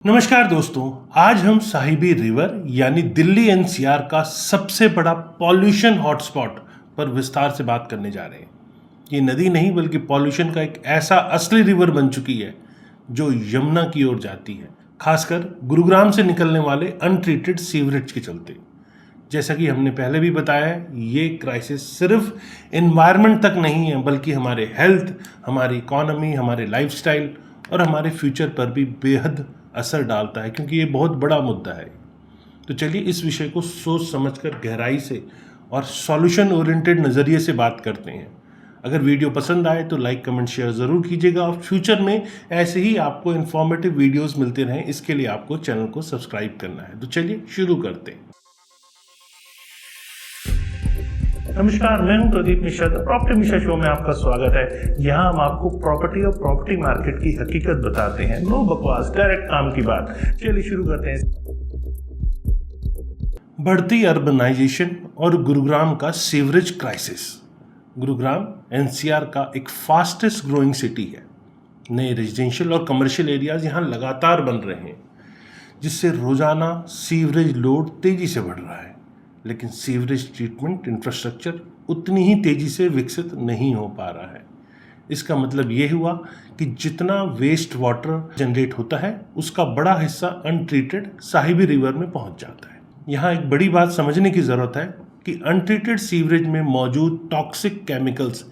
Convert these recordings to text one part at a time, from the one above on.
नमस्कार दोस्तों, आज हम साहिबी रिवर यानी दिल्ली एनसीआर का सबसे बड़ा पॉल्यूशन हॉटस्पॉट पर विस्तार से बात करने जा रहे हैं। ये नदी नहीं बल्कि पॉल्यूशन का एक ऐसा असली रिवर बन चुकी है जो यमुना की ओर जाती है, खासकर गुरुग्राम से निकलने वाले अनट्रीटेड सीवरेज के चलते। जैसा कि हमने पहले भी बताया है, ये क्राइसिस सिर्फ एनवायरनमेंट तक नहीं है बल्कि हमारे हेल्थ, हमारी इकोनॉमी, हमारे लाइफस्टाइल और हमारे फ्यूचर पर भी बेहद असर डालता है, क्योंकि ये बहुत बड़ा मुद्दा है। तो चलिए इस विषय को सोच समझकर गहराई से और सॉल्यूशन ओरिएंटेड नज़रिए से बात करते हैं। अगर वीडियो पसंद आए तो लाइक कमेंट शेयर ज़रूर कीजिएगा और फ्यूचर में ऐसे ही आपको इन्फॉर्मेटिव वीडियोस मिलते रहें, इसके लिए आपको चैनल को सब्सक्राइब करना है। तो चलिए शुरू करते हैं। नमस्कार, मैं हूं प्रदीप मिश्रा। प्रॉपर्टी मिश्रा शो में आपका स्वागत है। यहाँ हम आपको प्रॉपर्टी और प्रॉपर्टी मार्केट की हकीकत बताते हैं। नो बकवास, डायरेक्ट काम की बात। चलिए शुरू करते हैं। बढ़ती अर्बनाइजेशन और गुरुग्राम का सीवरेज क्राइसिस। गुरुग्राम एनसीआर का एक फास्टेस्ट ग्रोइंग सिटी है। नए रेजिडेंशियल और कमर्शियल एरियाज यहाँ लगातार बन रहे हैं, जिससे रोजाना सीवरेज लोड तेजी से बढ़ रहा है। लेकिन सीवरेज ट्रीटमेंट इंफ्रास्ट्रक्चर उतनी ही तेजी से विकसित नहीं हो पा रहा है। इसका मतलब ये हुआ कि जितना वेस्ट वाटर जनरेट होता है उसका बड़ा हिस्सा अनट्रीटेड साहिबी रिवर में पहुंच जाता है। यहाँ एक बड़ी बात समझने की ज़रूरत है कि अनट्रीटेड सीवरेज में मौजूद टॉक्सिक केमिकल्स,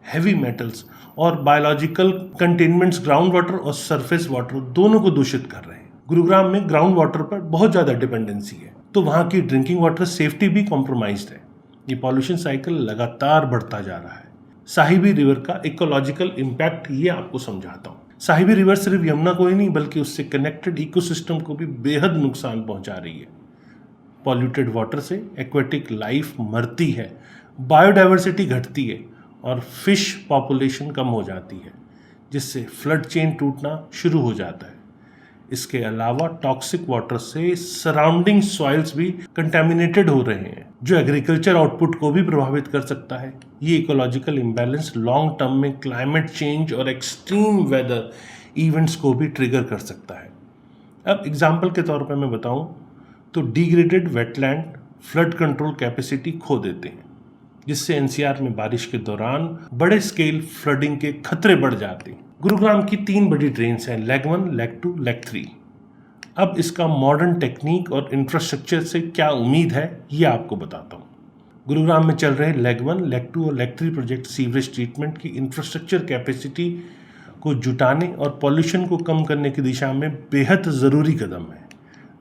हैवी मेटल्स और बायोलॉजिकल कंटेनमेंट्स ग्राउंड वाटर और सरफेस वाटर दोनों को दूषित कर रहे हैं। गुरुग्राम में ग्राउंड वाटर पर बहुत ज़्यादा डिपेंडेंसी है, तो वहाँ की ड्रिंकिंग वाटर सेफ्टी भी कॉम्प्रोमाइज्ड है। ये पॉल्यूशन साइकिल लगातार बढ़ता जा रहा है। साहिबी रिवर का इकोलॉजिकल इम्पैक्ट ये आपको समझाता हूँ। साहिबी रिवर सिर्फ यमुना को ही नहीं बल्कि उससे कनेक्टेड इकोसिस्टम को भी बेहद नुकसान पहुँचा रही है। पॉल्यूटेड वाटर से एक्वेटिक लाइफ मरती है, बायोडाइवर्सिटी घटती है और फिश पॉपुलेशन कम हो जाती है, जिससे फ्लड चेन टूटना शुरू हो जाता है। इसके अलावा टॉक्सिक वाटर से सराउंडिंग सॉइल्स भी कंटेमिनेटेड हो रहे हैं, जो एग्रीकल्चर आउटपुट को भी प्रभावित कर सकता है। ये इकोलॉजिकल इम्बैलेंस लॉन्ग टर्म में क्लाइमेट चेंज और एक्सट्रीम वेदर इवेंट्स को भी ट्रिगर कर सकता है। अब एग्जाम्पल के तौर पर मैं बताऊं तो degraded wetland flood control capacity खो देते हैं, जिससे एनसीआर में बारिश के दौरान बड़े स्केल फ्लडिंग के खतरे बढ़ जाते हैं। गुरुग्राम की 3 बड़ी ड्रेन्स हैं, लेग 1, लेग 2, लेग 3। अब इसका मॉडर्न टेक्निक और इंफ्रास्ट्रक्चर से क्या उम्मीद है ये आपको बताता हूँ। गुरुग्राम में चल रहे लेग 1, लेग 2 और लेग 3 प्रोजेक्ट सीवरेज ट्रीटमेंट की इंफ्रास्ट्रक्चर कैपेसिटी को जुटाने और पॉल्यूशन को कम करने की दिशा में बेहद ज़रूरी कदम है।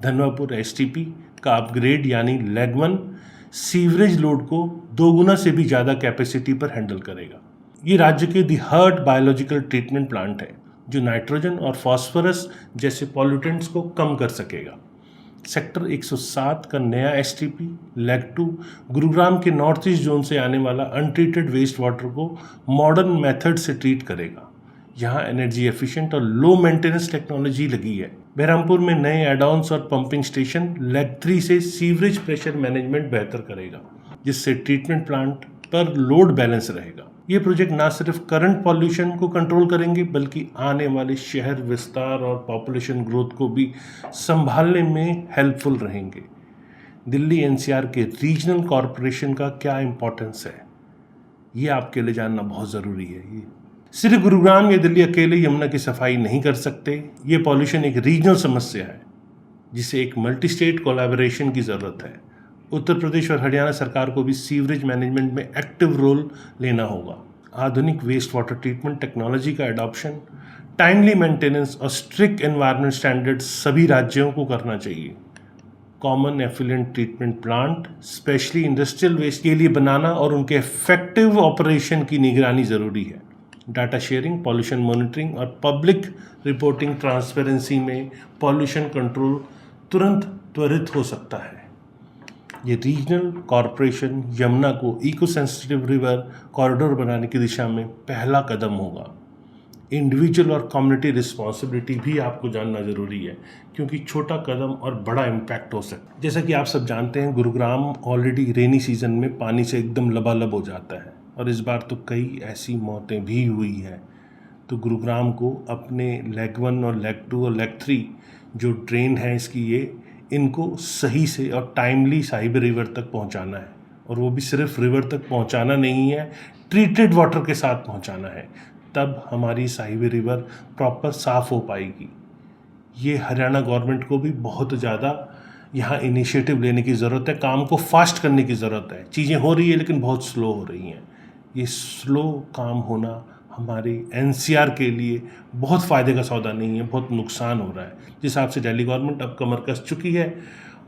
धनवापुर एसटीपी का अपग्रेड यानी लेग 1 सीवरेज लोड को 2 गुना से भी ज़्यादा कैपेसिटी पर हैंडल करेगा। ये राज्य के दी हर्ट बायोलॉजिकल ट्रीटमेंट प्लांट है, जो नाइट्रोजन और फास्फोरस जैसे पॉल्यूटेंट्स को कम कर सकेगा। सेक्टर 107 का नया एसटीपी लेग 2 गुरुग्राम के नॉर्थ ईस्ट जोन से आने वाला अनट्रीटेड वेस्ट वाटर को मॉडर्न मेथड से ट्रीट करेगा। यहाँ एनर्जी एफिशिएंट और लो मेंटेनेंस टेक्नोलॉजी लगी है। बहरामपुर में नए एडॉन्स और पंपिंग स्टेशन लेग 3 से सीवरेज प्रेशर मैनेजमेंट बेहतर करेगा, जिससे ट्रीटमेंट प्लांट पर लोड बैलेंस रहेगा। ये प्रोजेक्ट ना सिर्फ करंट पॉल्यूशन को कंट्रोल करेंगे बल्कि आने वाले शहर विस्तार और पॉपुलेशन ग्रोथ को भी संभालने में हेल्पफुल रहेंगे। दिल्ली एनसीआर के रीजनल कॉरपोरेशन का क्या इंपॉर्टेंस है, ये आपके लिए जानना बहुत ज़रूरी है। ये सिर्फ गुरुग्राम या दिल्ली अकेले यमुना की सफाई नहीं कर सकते। ये पॉल्यूशन एक रीजनल समस्या है, जिसे एक मल्टी स्टेट कोलैबोरेशन की ज़रूरत है। उत्तर प्रदेश और हरियाणा सरकार को भी सीवरेज मैनेजमेंट में एक्टिव रोल लेना होगा। आधुनिक वेस्ट वाटर ट्रीटमेंट टेक्नोलॉजी का एडॉप्शन, टाइमली मेंटेनेंस और स्ट्रिक्ट एनवायरनमेंट स्टैंडर्ड्स सभी राज्यों को करना चाहिए। Common effluent treatment plant specially industrial waste के लिए बनाना और उनके इफेक्टिव ऑपरेशन की निगरानी ज़रूरी है। डाटा शेयरिंग, पॉल्यूशन मॉनिटरिंग और पब्लिक रिपोर्टिंग ट्रांसपेरेंसी में पॉल्यूशन कंट्रोल तुरंत त्वरित हो सकता है। ये रीजनल कॉरपोरेशन यमुना को इको सेंसिटिव रिवर कॉरिडोर बनाने की दिशा में पहला कदम होगा। इंडिविजुअल और कम्युनिटी रिस्पॉन्सिबिलिटी भी आपको जानना ज़रूरी है, क्योंकि छोटा कदम और बड़ा इम्पैक्ट हो सकता है। जैसा कि आप सब जानते हैं, गुरुग्राम ऑलरेडी रेनी सीजन में पानी से एकदम लबालब हो जाता है और इस बार तो कई ऐसी मौतें भी हुई हैं। तो गुरुग्राम को अपने लेग 1 और लेग 2 और लेग 3 जो ड्रेन है इसकी इनको सही से और टाइमली साहिबी रिवर तक पहुंचाना है, और वो भी सिर्फ रिवर तक पहुंचाना नहीं है, ट्रीटेड वाटर के साथ पहुंचाना है, तब हमारी साहिबी रिवर प्रॉपर साफ़ हो पाएगी। ये हरियाणा गवर्नमेंट को भी बहुत ज़्यादा यहाँ इनिशिएटिव लेने की ज़रूरत है, काम को फास्ट करने की ज़रूरत है। चीज़ें हो रही है लेकिन बहुत स्लो हो रही हैं। ये स्लो काम होना हमारी एनसीआर के लिए बहुत फ़ायदे का सौदा नहीं है, बहुत नुकसान हो रहा है। जिस हिसाब से दिल्ली गवर्नमेंट अब कमर कस चुकी है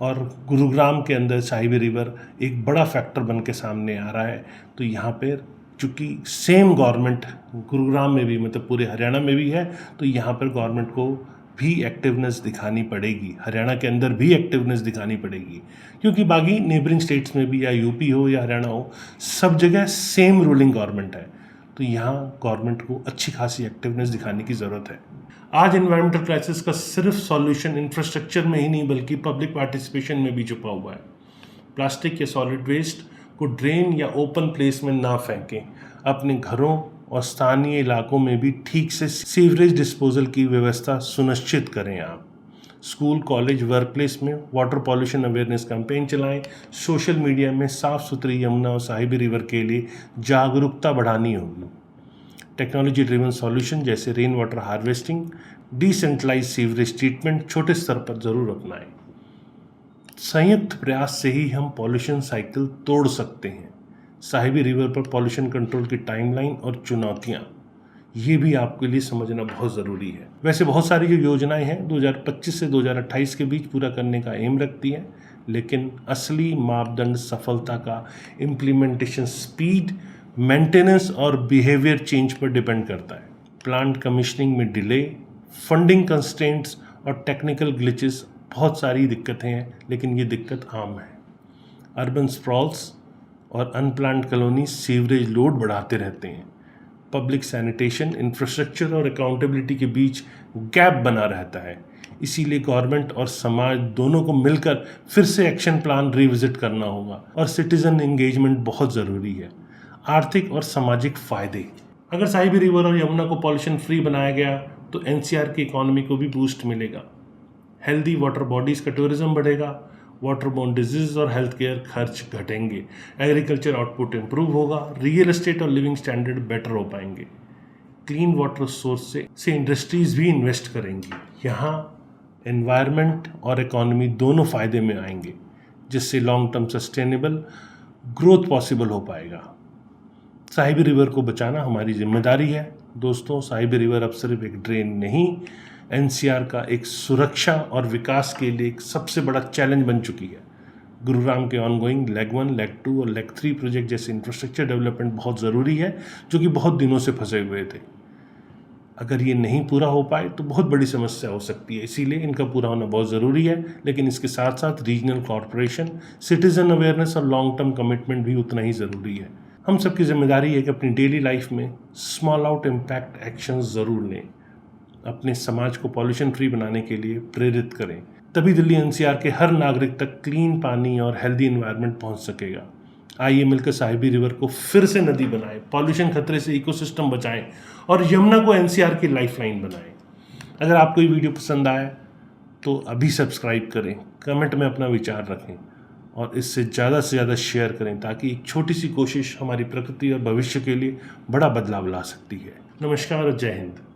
और गुरुग्राम के अंदर साहिबी रिवर एक बड़ा फैक्टर बन के सामने आ रहा है, तो यहाँ पर चूँकि सेम गवर्नमेंट गुरुग्राम में भी मतलब पूरे हरियाणा में भी है, तो यहाँ पर गवर्नमेंट को भी एक्टिवनेस दिखानी पड़ेगी, हरियाणा के अंदर भी एक्टिवनेस दिखानी पड़ेगी, क्योंकि बाकी नेबरिंग स्टेट्स में भी या यूपी हो या हरियाणा हो, सब जगह सेम रूलिंग गवर्नमेंट है। तो यहाँ गवर्नमेंट को अच्छी खासी एक्टिवनेस दिखाने की ज़रूरत है। आज एनवायरमेंटल क्राइसिस का सिर्फ सॉल्यूशन इंफ्रास्ट्रक्चर में ही नहीं बल्कि पब्लिक पार्टिसिपेशन में भी छुपा हुआ है। प्लास्टिक या सॉलिड वेस्ट को ड्रेन या ओपन प्लेस में ना फेंकें। अपने घरों और स्थानीय इलाकों में भी ठीक से सीवरेज डिस्पोजल की व्यवस्था सुनिश्चित करें। आप स्कूल, कॉलेज, वर्क प्लेस में वाटर पॉल्यूशन अवेयरनेस कैंपेन चलाएं। सोशल मीडिया में साफ़ सुथरी यमुना और साहिबी रिवर के लिए जागरूकता बढ़ानी होगी। टेक्नोलॉजी ड्रिवन सॉल्यूशन जैसे rain water harvesting, decentralise sewerage treatment छोटे स्तर पर ज़रूर अपनाएं। संयुक्त प्रयास से ही हम पॉल्यूशन साइकिल तोड़ सकते हैं। साहिबी रिवर पर पॉल्यूशन कंट्रोल की टाइमलाइन और चुनौतियाँ, ये भी आपके लिए समझना बहुत ज़रूरी है। वैसे बहुत सारी जो योजनाएं हैं 2025 से 2028 के बीच पूरा करने का एम रखती हैं, लेकिन असली मापदंड सफलता का इम्प्लीमेंटेशन स्पीड, मेंटेनेंस और बिहेवियर चेंज पर डिपेंड करता है। प्लांट कमीशनिंग में डिले, फंडिंग कंस्ट्रेंट्स और टेक्निकल ग्लिचेस, बहुत सारी दिक्कतें हैं, लेकिन ये दिक्कत आम है। अर्बन स्प्रॉल्स और अनप्लान्ड कॉलोनी सीवरेज लोड बढ़ाते रहते हैं। पब्लिक सैनिटेशन, इंफ्रास्ट्रक्चर और अकाउंटेबिलिटी के बीच गैप बना रहता है। इसीलिए गवर्नमेंट और समाज दोनों को मिलकर फिर से एक्शन प्लान रिविजिट करना होगा, और सिटीजन एंगेजमेंट बहुत ज़रूरी है। आर्थिक और सामाजिक फ़ायदे, अगर साहिबी रिवर और यमुना को पॉल्यूशन फ्री बनाया गया तो एनसीआर की इकोनॉमी को भी बूस्ट मिलेगा। हेल्दी वाटर बॉडीज़ का टूरिज्म बढ़ेगा, वाटर बोर्न डिजीज और हेल्थ केयर खर्च घटेंगे, एग्रीकल्चर आउटपुट इंप्रूव होगा, रियल एस्टेट और लिविंग स्टैंडर्ड बेटर हो पाएंगे। क्लीन वाटर सोर्स से इंडस्ट्रीज भी इन्वेस्ट करेंगी। यहाँ एनवायरनमेंट और इकोनॉमी दोनों फ़ायदे में आएंगे, जिससे long term sustainable growth possible हो पाएगा। साहिबी रिवर को बचाना हमारी जिम्मेदारी है। दोस्तों, साहिबी रिवर अब सिर्फ एक ड्रेन नहीं, एनसीआर का एक सुरक्षा और विकास के लिए एक सबसे बड़ा चैलेंज बन चुकी है। गुरुग्राम के ऑनगोइंग लेग 1, लेग 2 और लेग 3 प्रोजेक्ट जैसे इंफ्रास्ट्रक्चर डेवलपमेंट बहुत ज़रूरी है, जो कि बहुत दिनों से फंसे हुए थे। अगर ये नहीं पूरा हो पाए तो बहुत बड़ी समस्या हो सकती है, इसीलिए इनका पूरा होना बहुत ज़रूरी है। लेकिन इसके साथ साथ रीजनल कॉर्पोरेशन, सिटीज़न अवेयरनेस और लॉन्ग टर्म कमिटमेंट भी उतना ही ज़रूरी है। हम सबकी जिम्मेदारी है कि अपनी डेली लाइफ में स्मॉल आउट इम्पैक्ट एक्शन ज़रूर लें, अपने समाज को पॉल्यूशन फ्री बनाने के लिए प्रेरित करें। तभी दिल्ली एनसीआर के हर नागरिक तक क्लीन पानी और हेल्दी एनवायरनमेंट पहुंच सकेगा। आइए मिलकर साहिबी रिवर को फिर से नदी बनाएं, पॉल्यूशन खतरे से इकोसिस्टम बचाएं और यमुना को एनसीआर की लाइफलाइन बनाएं। अगर आपको ये वीडियो पसंद आए तो अभी सब्सक्राइब करें, कमेंट में अपना विचार रखें और इससे ज़्यादा से ज़्यादा शेयर करें, ताकि एक छोटी सी कोशिश हमारी प्रकृति और भविष्य के लिए बड़ा बदलाव ला सकती है। नमस्कार और जय हिंद।